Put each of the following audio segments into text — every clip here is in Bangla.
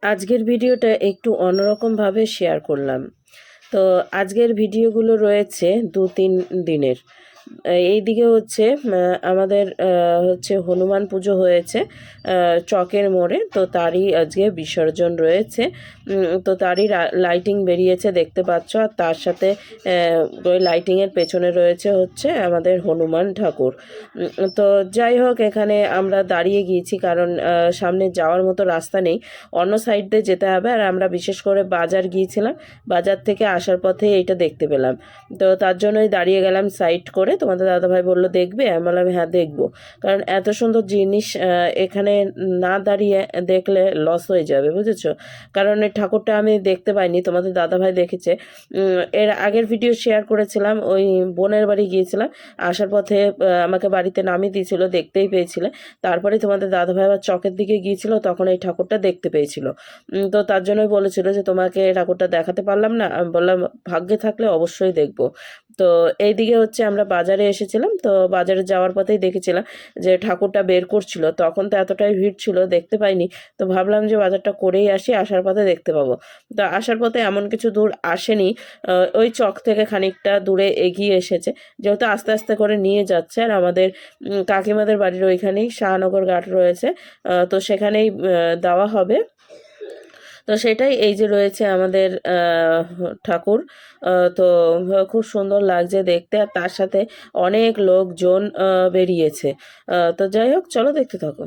আজকের ভিডিওটা একটু অন্যরকমভাবে শেয়ার করলাম। তো আজকের ভিডিওগুলো রয়েছে 2-3 দিনের। এইদিকে হচ্ছে আমাদের হচ্ছে হনুমান পুজো হয়েছে চকের মোড়ে, তো তারই আজকে বিসর্জন রয়েছে। তো তারই লাইটিং বেরিয়েছে দেখতে পাচ্ছ, আর তার সাথে ওই লাইটিংয়ের পেছনে রয়েছে হচ্ছে আমাদের হনুমান ঠাকুর। তো যাই হোক, এখানে আমরা দাঁড়িয়ে গিয়েছি কারণ সামনে যাওয়ার মতো রাস্তা নেই, অন্য সাইড দিয়ে যেতে হবে। আর আমরা বিশেষ করে বাজার গিয়েছিলাম, বাজার থেকে আসার পথে এইটা দেখতে পেলাম, তো তার জন্যই দাঁড়িয়ে গেলাম সাইড করে। তোমাদের দাদাভাই বললো দেখবে, আমি বললাম হ্যাঁ দেখবো, কারণ এত সুন্দর জিনিস এখানে না দাঁড়িয়ে দেখলে লস হয়ে যাবে, বুঝেছো। কারণ এই ঠাকুরটা আমি দেখতে পাইনি, তোমাদের দাদাভাই দেখেছে। এর আগের ভিডিও শেয়ার করেছিলাম, ওই বোনের বাড়ি গিয়েছিলাম, আসার পথে আমাকে বাড়িতে নামিয়ে দিয়েছিল, দেখতেই পেয়েছিলে। তারপরে তোমাদের দাদাভাই আবার চকের দিকে গিয়েছিল, তখন এই ঠাকুরটা দেখতে পেয়েছিল। তো তার জন্যই বলেছিল যে তোমাকে ঠাকুরটা দেখাতে পারলাম না। আমি বললাম ভাগ্যে থাকলে অবশ্যই দেখবো। তো এইদিকে হচ্ছে আমরা বাজারে এসেছিলাম, তো বাজারে যাওয়ার পথেই দেখেছিলাম যে ঠাকুরটা বের করছিল, তখন তো এতটাই ভিড় ছিল দেখতে পাইনি। তো ভাবলাম যে বাজারটা করেই আসি, আসার পথে দেখতে পাবো। তো আসার পথে এমন কিছু দূর আসেনি, ওই চক থেকে খানিকটা দূরে এগিয়ে এসেছে, যেহেতু আস্তে আস্তে করে নিয়ে যাচ্ছে। আর আমাদের কাকিমাদের বাড়ির ওইখানেই শাহনগর ঘাট রয়েছে, তো সেখানেই দেওয়া হবে। তো সেটাই, এই যে রয়েছে আমাদের ঠাকুর। তো খুব সুন্দর লাগছে দেখতে, আর তার সাথে অনেক লোকজন বেরিয়েছে। তো যাই হোক, চলো দেখতে থাকো।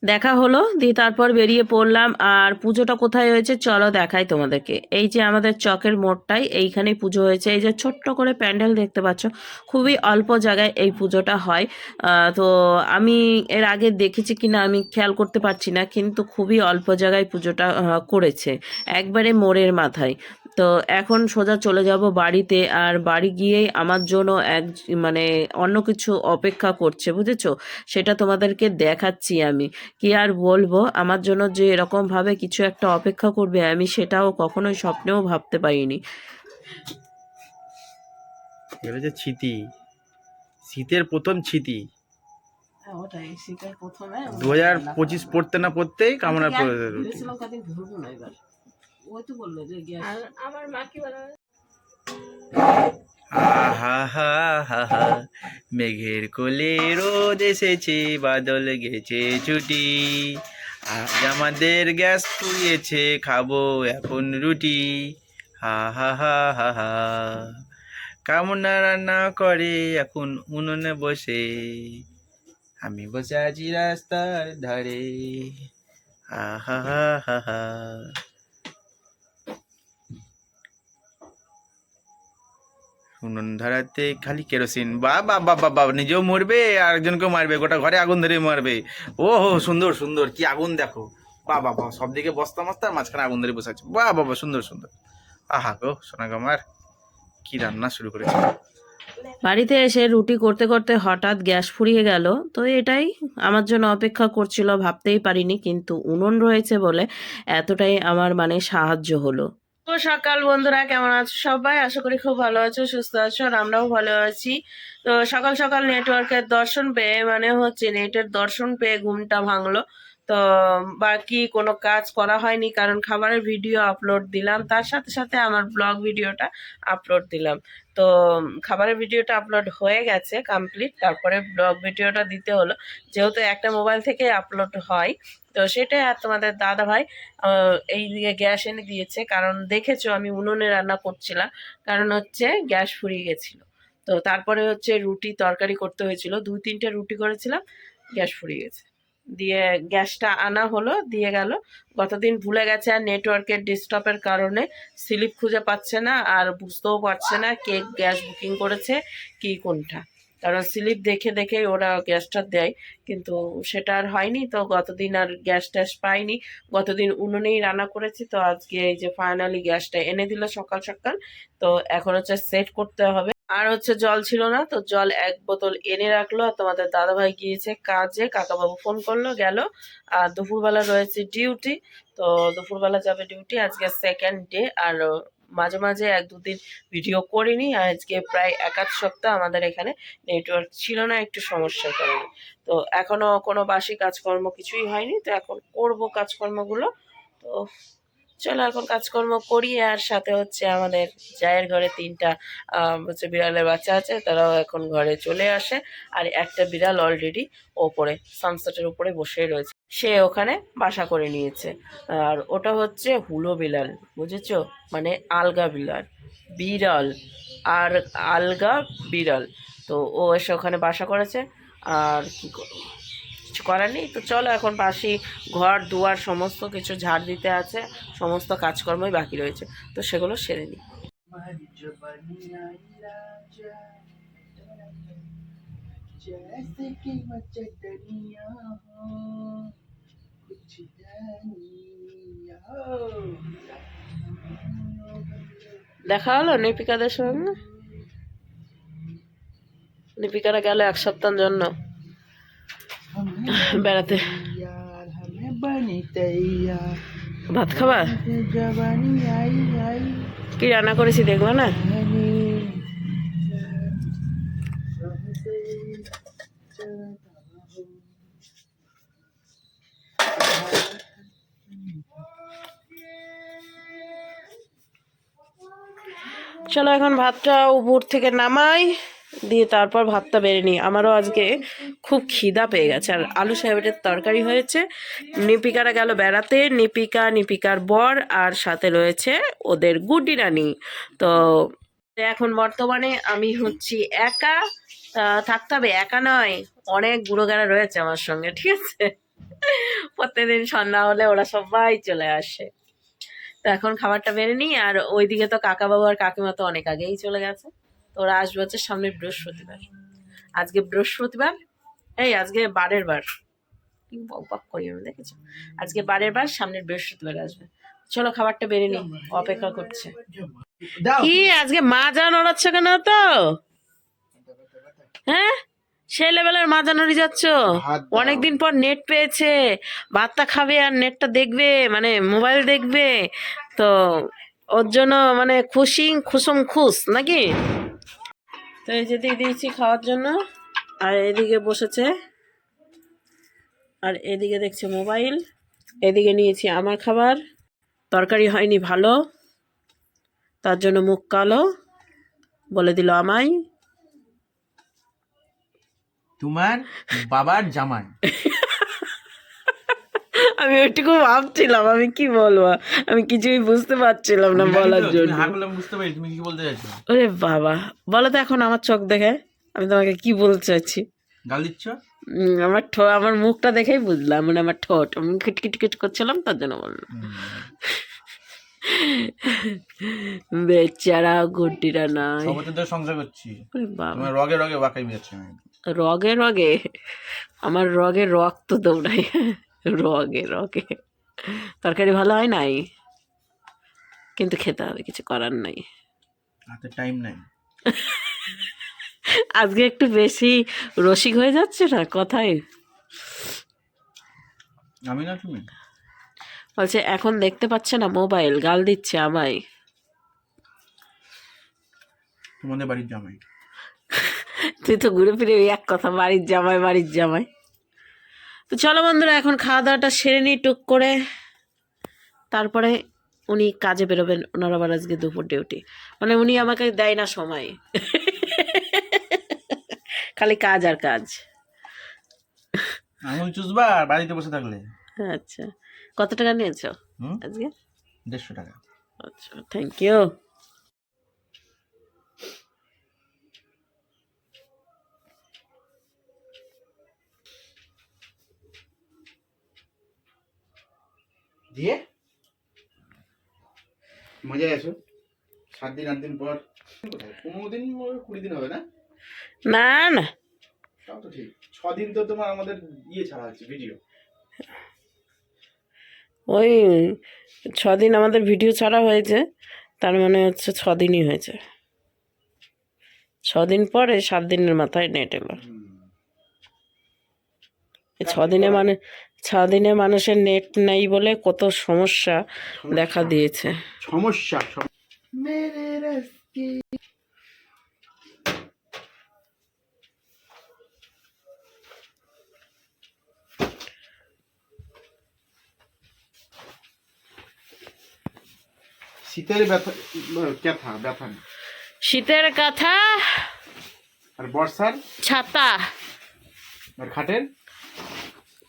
দেখা হলো, দিয়ে তারপর বেরিয়ে পড়লাম। আর পুজোটা কোথায় হয়েছে চলো দেখাই তোমাদেরকে। এই যে আমাদের চকের মোড়টাই, এইখানেই পুজো হয়েছে। এই যে ছোট্ট করে প্যান্ডেল দেখতে পাচ্ছ, খুবই অল্প জায়গায় এই পুজোটা হয়। তো আমি এর আগে দেখেছি কিনা আমি খেয়াল করতে পারছি না, কিন্তু খুবই অল্প জায়গায় পুজোটা করেছে, একবারে মোড়ের মাথায়। তো এখন সোজা চলে যাব বাড়িতে, আর বাড়ি গিয়েই আমার জন্য মানে অন্য কিছু অপেক্ষা করছে, বুঝেছো। সেটা তোমাদেরকে দেখাচ্ছি আমি। কি আর বলবো, আমার জন্য যে এরকম ভাবে কিছু একটা অপেক্ষা করবে, আমি সেটাও কখনোই স্বপ্নেও ভাবতে পারিনি। এটা হচ্ছে ছিতি, শীতের প্রথম ছিতি। ওটাই শীতের প্রথমে 2025 পড়তে না পড়তেই কামনা করে ভেবেছিলাম কদিন ঘুরবো না এবার। ওই তো বললো যে আমার মা কি বলে, আহা হা হা হা, মেঘের কোলে রোদ এসেছে, বাদল গেছে ছুটি, আজ আমাদের গ্যাস ফুরিয়েছে, খাবো এখন রুটি। হা হা হা হা হা, কামনা রান্না করে এখন উনুনে বসে, আমি বসে আছি রাস্তার ধারে। আহা হা হা হা। উনুন ধরাতে খালি কেরোসিন, বা বা বা বা বা, নিজেও মরবে আর একজনকেও মারবে, গোটা ঘরে আগুন ধরে মারবে। ও হো, সুন্দর সুন্দর, কি আগুন দেখো, বা বা বা, সব দিকে বস্তা মস্তা, আর মাঝখানে আগুন ধরে বসে আছে, বাহ বাবা, সুন্দর সুন্দর। আহা গো সোনা গো আমার, কি রান্না শুরু করেছে। বাড়িতে এসে রুটি করতে করতে হঠাৎ গ্যাস ফুরিয়ে গেল। তো এটাই আমার জন্য অপেক্ষা করছিল, ভাবতেই পারিনি, কিন্তু উনুন রয়েছে বলে এতটাই আমার মানে সাহায্য হলো। তো সকাল বন্ধুরা, কেমন আছো সবাই? আশা করি খুব ভালো আছো, সুস্থ আছো, আর আমরাও ভালো আছি। তো সকাল সকাল নেটওয়ার্কের দর্শন পেয়ে মানে হচ্ছে নেটের দর্শন পেয়ে ঘুমটা ভাঙলো। তো বাকি কোনো কাজ করা হয়নি, কারণ খাবারের ভিডিও আপলোড দিলাম, তার সাথে সাথে আমার ব্লগ ভিডিওটা আপলোড দিলাম। তো খাবারের ভিডিওটা আপলোড হয়ে গেছে কমপ্লিট, তারপরে ব্লগ ভিডিওটা দিতে হলো, যেহেতু একটা মোবাইল থেকে আপলোড হয়। তো সেটাই, আর তোমাদের দাদা ভাই এই দিকে গ্যাস এনে দিয়েছে, কারণ দেখেছো আমি উনুনে রান্না করছিলাম, কারণ হচ্ছে গ্যাস ফুরিয়ে গেছিল। তো তারপরে হচ্ছে রুটি তরকারি করতে হয়েছিল, 2-3টে রুটি করেছিলাম, গ্যাস ফুরিয়ে গেছে। দিয়ে গ্যাসটা আনা হলো, দিয়ে গেল। গতদিন ভুলে গেছে, আর নেটওয়ার্কের ডিস্টার্বের কারণে স্লিপ খুঁজে পাচ্ছে না, আর বুঝতেও পারছে না কে গ্যাস বুকিং করেছে কি কোনটা, কারণ স্লিপ দেখে দেখে ওরা গ্যাসটা দেয়, কিন্তু সেটা আর হয়নি। তো গতদিন আর গ্যাস ট্যাস পাইনি, গতদিন উনুনেই রান্না করেছি। তো আজকে এই যে ফাইনালি গ্যাসটা এনে দিল সকাল সকাল। তো এখন হচ্ছে সেট করতে হবে। আর হচ্ছে জল ছিল না, তো জল 1 বোতল এনে রাখলো। আর তোমাদের দাদাভাই গিয়েছে কাজে, কাকাবাবু ফোন করলো, গেল। আর দুপুরবেলা রয়েছে ডিউটি, তো দুপুরবেলা যাবে ডিউটি। আজকে সেকেন্ড ডে, আর মাঝে মাঝে 1-2 দিন ভিডিও করিনি। আর আজকে প্রায় 1-8 সপ্তাহ আমাদের এখানে নেটওয়ার্ক ছিল না, একটু সমস্যার কারণে। তো এখনো কোনো বাসি কাজকর্ম কিছুই হয়নি, তো এখন করব কাজকর্মগুলো। তো চলো এখন কাজকর্ম করি। আর সাথে হচ্ছে আমাদের জায়ের ঘরে 3টা হচ্ছে বিড়ালের বাচ্চা আছে, তারাও এখন ঘরে চলে আসে। আর একটা বিড়াল অলরেডি ওপরে সানসেটের উপরে বসে রয়েছে, সে ওখানে বাসা করে নিয়েছে। আর ওটা হচ্ছে হুলো বিড়াল, বুঝেছো, মানে আলগা বিড়াল, বিড়াল আর আলগা বিড়াল। তো ও এসে ওখানে বাসা করেছে। আর কি করবো, কিছু করার নেই। তো চলো এখন বাসি ঘর দুয়ার সমস্ত কিছু ঝাড় দিতে আছে, সমস্ত কাজকর্মই বাকি রয়েছে, তো সেগুলো সেরে নিই। দেখা হলো নিপিকাদের সঙ্গে, নিপিকারা গেল 1 সপ্তাহের জন্য বেড়াতে। ভাত খাবা? কি রান্না করেছি দেখবো না? চলো এখন ভাতটা উপর থেকে নামাই, দিয়ে তারপর ভাতটা বেড়ে নিই। আমারও আজকে খুব খিদা পেয়ে গেছে। আর আলু সয়াবিনের তরকারি হয়েছে। নিপিকারা গেল বেড়াতে, নিপিকা, নিপিকার বর, আর সাথে রয়েছে ওদের গুড্ডি নানি। তো এখন বর্তমানে আমি হচ্ছি একা। থাকতে হবে, একা নয়, অনেক বুড়োগারা রয়েছে আমার সঙ্গে, ঠিক আছে। প্রত্যেকদিন সন্ধ্যা হলে ওরা সবাই চলে আসে। তো এখন খাবারটা বেড়ে নিই। আর ওইদিকে তো কাকা বাবু আর কাকিমা তো অনেক আগেই চলে গেছে। তো ওরা আসবে হচ্ছে সামনে বৃহস্পতিবার। আজকে বৃহস্পতিবার, এই আজকে বারের বার, কি বক বক করি আমি, দেখেছো? আজকে বারের বার, সামনের বৃহস্পতিবার আসবে। চলো খাবারটা বেড়ে নিই, অপেক্ষা করছে। কি আজকে মাজা নড়াচ্ছ কেন তো? হ্যাঁ, সেই লেভেলের মাজা নড়ি যাচ্ছ? অনেকদিন পর নেট পেয়েছে, ভাতটা খাবে আর নেটটা দেখবে, মানে মোবাইল দেখবে, তো ওর জন্য মানে খুশি খুশম খুশ নাকি? তো এই যে দিয়ে দিয়েছি খাওয়ার জন্য, আর এদিকে বসেছে, আর এদিকে দেখছে মোবাইল, এদিকে নিয়েছি আমার খাবার। তরকারি হয়নি ভালো, তার জন্য মুখ কালো, বলে দিল আমায়। তোমার বাবার জামাই। আমি আমি ওইটুকু ভাবছিলাম আমি কি বলবো, আমি কিছুই বুঝতে পারছিলাম না বলার জন্য। বুঝতে পারি তুমি কি বলতে চাইছো। ওরে বাবা, বলো তো এখন আমার চোখ দেখে আমি তোমাকে কি বলতে চাইছি। গাল দিচ্ছ? আমার আমার মুখটা দেখেই বুঝলাম, মানে আমার ঠোঁট আমি খিটখিট করছিলাম তার জন্য বললাম। বেচারা ঘটিরা নাই। সবাই তো সংসার করছি, ওরে বাবা, তোমার রগে রগে বাঁকাই যাচ্ছে। রগে রগে আমার রগে রক্ত দৌড়াই, রগে রগে। তরকারি ভালো হয় নাই, কিন্তু খেতে হবে, কিছু করার নাই, হাতে টাইম নাই। আজকে একটু বেশি রসিক হয়ে যাচ্ছে না কথায়। আমি না তুমি বলছে এখন দেখতে পাচ্ছে না মোবাইল, গাল দিচ্ছে আমায়। তোমাদের বাড়ির জামাই। তুই তো ঘুরে ফিরে ওই এক কথা, বাড়ির জামাই বাড়ির জামাই। তো চলো বন্ধুরা, এখন খাওয়া দাওয়াটা সেরে নিই টুক করে, তারপরে উনি কাজে বেরোবেন। ওনার আবার আজকে দুপুর ডিউটি, মানে উনি আমাকে দেয় না সময়, খালি কাজ আর কাজ। আঙুল চুষবা বাড়িতে বসে থাকলে। আচ্ছা, কত টাকা নিয়েছো আজকে? 150 টাকা। আচ্ছা, থ্যাংক ইউ। দিয়ে মজা আছো? 7 দিন 8 দিন পর 15 দিন 20 দিন হবে না? না না, তাও তো ঠিক। 6 দিন তো তোমার আমাদের ছাড়া হচ্ছে ভিডিও। ওই 6 দিন আমাদের ভিডিও ছাড়া হয়েছে, তার মানে হচ্ছে 6 দিনই হয়েছে। 6 দিন পরে 7 দিনের মাথায় নেট এলো। 6 দিনে মানে 6 দিনে মানুষের নেট নেই বলে কত সমস্যা দেখা দিয়েছে। সমস্যা শীতের ব্যথা ব্যথা না। শীতের কাঁথা আর বর্ষার ছাতা, আর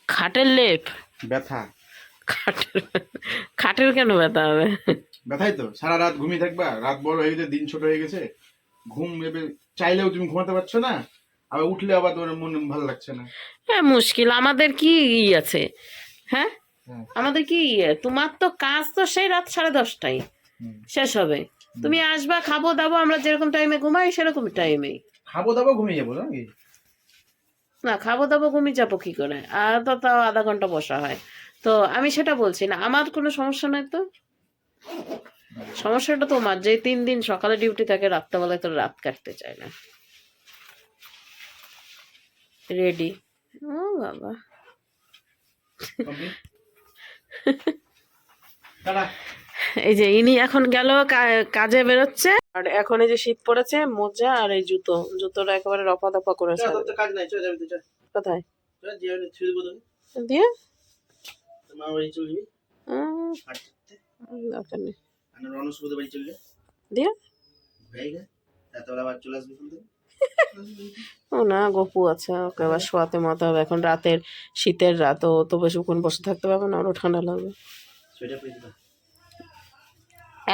খাটের লেপ ব্যথা। খাটের কেন ব্যথা হবে? ব্যথাই তো, সারা রাত ঘুমিয়ে থাকবা, রাত বড় হয়ে গেছে, দিন ছোট হয়ে গেছে, ঘুম চাইলেও তুমি ঘুমাতে পারছো না, আবার উঠলে আবার তোমার মন ভালো লাগছে না। হ্যাঁ, মুশকিল। আমাদের কি আছে? হ্যাঁ, আমাদের কি তোমার তো কাজ তো সেই রাত 10:30টায় শেষ হবে। তুমি আসবা, খাবো দাবো, আমরা যেরকম টাইমে ঘুমাই সেরকম টাইমেই খাবো দাবো ঘুমিয়ে যাবো নাকি? না, খাবো দাবো ঘুমিয়ে যাবো কি করে? আর তো তাও আধা ঘন্টা বসা হয়। তো আমি সেটা বলছি না, আমার কোনো সমস্যা নাই তো। সমস্যাটা তোমার, যে 3 দিন সকালে ডিউটি থাকে, রাত্রেবেলায় তো রাত কাটতে চায় না। রেডি? ও বাবা, এই যে ইনি এখন গেল কাজে বেরোচ্ছে, আর এখন এই যে শীত পড়েছে, মোজা আর এই জুতোটা একেবারে রফা দফা করেছে। কাজ নাই, চলে যাবে। কোথায় দিয়ে দিয়ে? মা বাড়ি চলে যাবি, দরকার নেই বাড়ি চলে যা দিয়ে। রাতবেলা আবার চলে আসবি। ও না, গপু আছে, ওকে আবার শোয়াতে মাতে হবে। এখন রাতের শীতের রাত, ও তো বেশিক্ষণ বসে থাকতে পারবে না, ওরও ঠান্ডা লাগবে।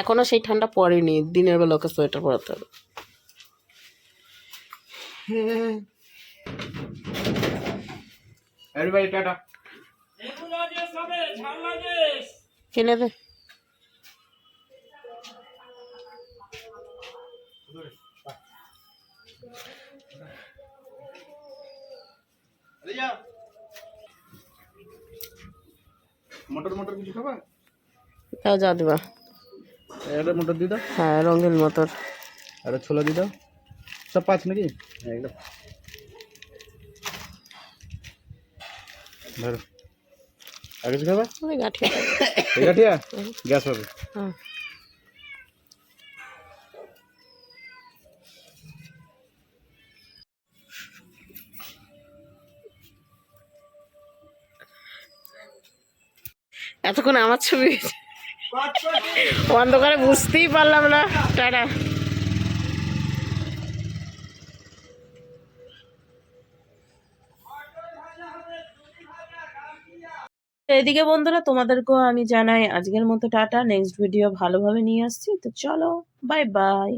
এখনো সেই ঠান্ডা পড়েনি, দিনের বেলা ওকে সোয়েটার পরাতে হবে। কিনে দে। মটর কিছু খাবা? তাও যা দিবা। একটা মটর দিয়ে দাও। হ্যাঁ, রঙিন মটর। আর ছোলা দিয়ে দাও। সব 5 নাকি? একদম ধরো। আগে কিছু খাবা? ওই গাঠিয়া। এই গাঠিয়া গ্যাস হবে। হ্যাঁ, এতক্ষণ আমার ছবি অন্ধকারে বুঝতেই পারলাম না। টাটা। এদিকে বন্ধুরা তোমাদেরকেও আমি জানাই আজকের মতো টাটা, নেক্সট ভিডিও ভালোভাবে নিয়ে আসছি, তো চলো বাই বাই।